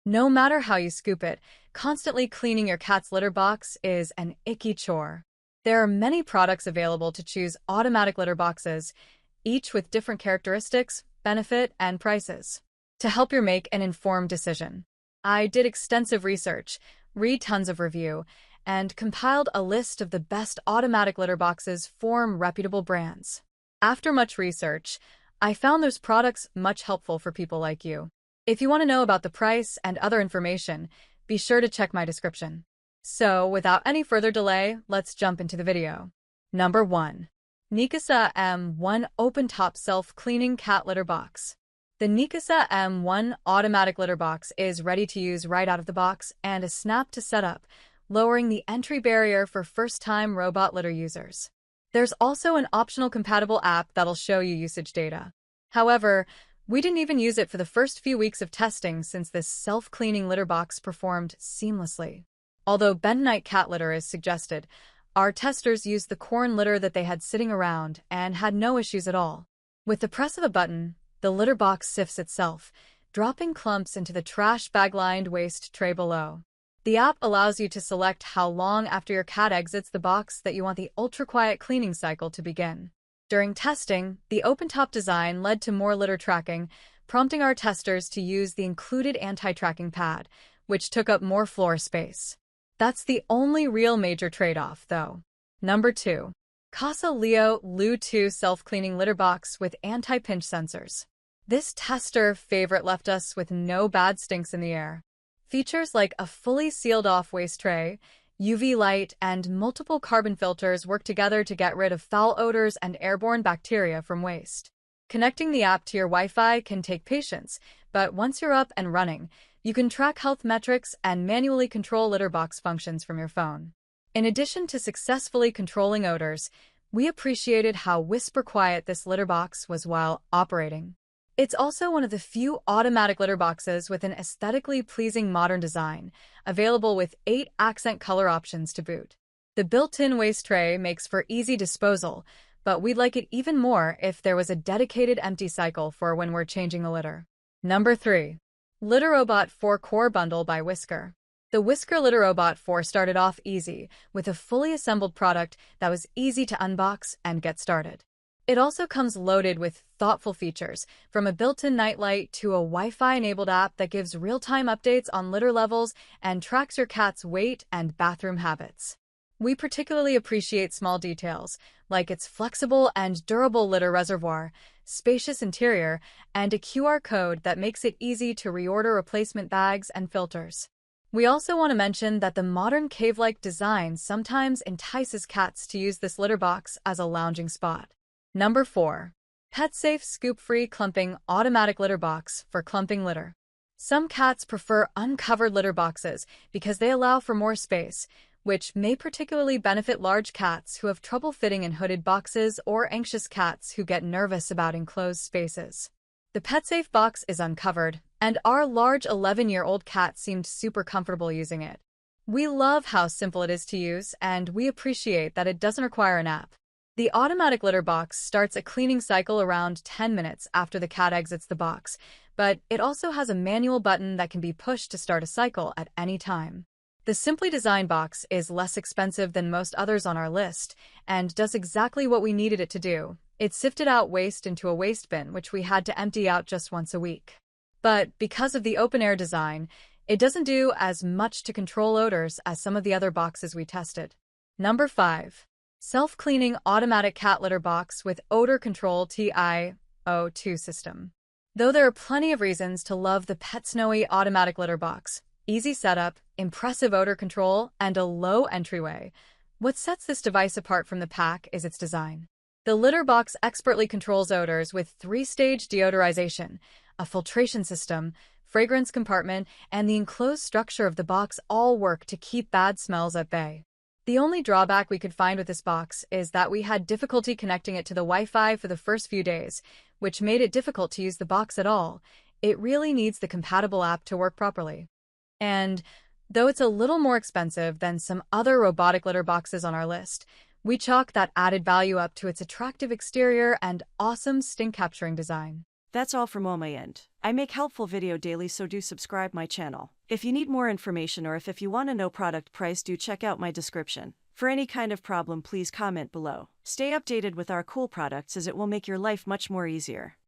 No matter how you scoop it, constantly cleaning your cat's litter box is an icky chore. There are many products available to choose automatic litter boxes, each with different characteristics, benefit, and prices. To help you make an informed decision, I did extensive research, read tons of review, and compiled a list of the best automatic litter boxes from reputable brands. After much research, I found those products much helpful for people like you. If you want to know about the price and other information, be sure to check my description. So, without any further delay, let's jump into the video. Number 1. Nikasa M1 Open-Top Self-Cleaning Cat Litter Box. The Nikasa M1 automatic litter box is ready to use right out of the box and a snap to set up, lowering the entry barrier for first-time robot litter users. There's also an optional compatible app that'll show you usage data. However, we didn't even use it for the first few weeks of testing since this self-cleaning litter box performed seamlessly. Although bentonite cat litter is suggested, our testers used the corn litter that they had sitting around and had no issues at all. With the press of a button, the litter box sifts itself, dropping clumps into the trash bag-lined waste tray below. The app allows you to select how long after your cat exits the box that you want the ultra-quiet cleaning cycle to begin. During testing, the open-top design led to more litter tracking, prompting our testers to use the included anti-tracking pad, which took up more floor space. That's the only real major trade-off, though. Number 2. Kasa Leo Lu 2 Self-Cleaning Litter Box with Anti-Pinch Sensors. This tester favorite left us with no bad stinks in the air. Features like a fully sealed-off waste tray, UV light, and multiple carbon filters work together to get rid of foul odors and airborne bacteria from waste. Connecting the app to your Wi-Fi can take patience, but once you're up and running, you can track health metrics and manually control litter box functions from your phone. In addition to successfully controlling odors, we appreciated how whisper-quiet this litter box was while operating. It's also one of the few automatic litter boxes with an aesthetically pleasing modern design, available with 8 accent color options to boot. The built-in waste tray makes for easy disposal, but we'd like it even more if there was a dedicated empty cycle for when we're changing the litter. Number 3. Litter Robot 4 Core Bundle by Whisker. The Whisker Litter Robot 4 started off easy, with a fully assembled product that was easy to unbox and get started. It also comes loaded with thoughtful features, from a built-in nightlight to a Wi-Fi-enabled app that gives real-time updates on litter levels and tracks your cat's weight and bathroom habits. We particularly appreciate small details, like its flexible and durable litter reservoir, spacious interior, and a QR code that makes it easy to reorder replacement bags and filters. We also want to mention that the modern cave-like design sometimes entices cats to use this litter box as a lounging spot. Number 4. PetSafe Scoop-Free Clumping Automatic Litter Box for clumping litter. Some cats prefer uncovered litter boxes because they allow for more space, which may particularly benefit large cats who have trouble fitting in hooded boxes or anxious cats who get nervous about enclosed spaces. The PetSafe box is uncovered, and our large 11-year-old cat seemed super comfortable using it. We love how simple it is to use, and we appreciate that it doesn't require an app. The automatic litter box starts a cleaning cycle around 10 minutes after the cat exits the box, but it also has a manual button that can be pushed to start a cycle at any time. The simply designed box is less expensive than most others on our list and does exactly what we needed it to do. It sifted out waste into a waste bin, which we had to empty out just once a week. But because of the open-air design, it doesn't do as much to control odors as some of the other boxes we tested. Number 5. Self-Cleaning Automatic Cat Litter Box with Odor Control TiO2 System. Though there are plenty of reasons to love the Pet Snowy Automatic Litter Box, easy setup, impressive odor control, and a low entryway, what sets this device apart from the pack is its design. The litter box expertly controls odors with 3-stage deodorization, a filtration system, fragrance compartment, and the enclosed structure of the box all work to keep bad smells at bay. The only drawback we could find with this box is that we had difficulty connecting it to the Wi-Fi for the first few days, which made it difficult to use the box at all. It really needs the compatible app to work properly. And though it's a little more expensive than some other robotic litter boxes on our list, we chalk that added value up to its attractive exterior and awesome stink-capturing design. That's all from on my end. I make helpful video daily, so do subscribe my channel. If you need more information or if you want to know product price, do check out my description. For any kind of problem, please comment below. Stay updated with our cool products as it will make your life much more easier.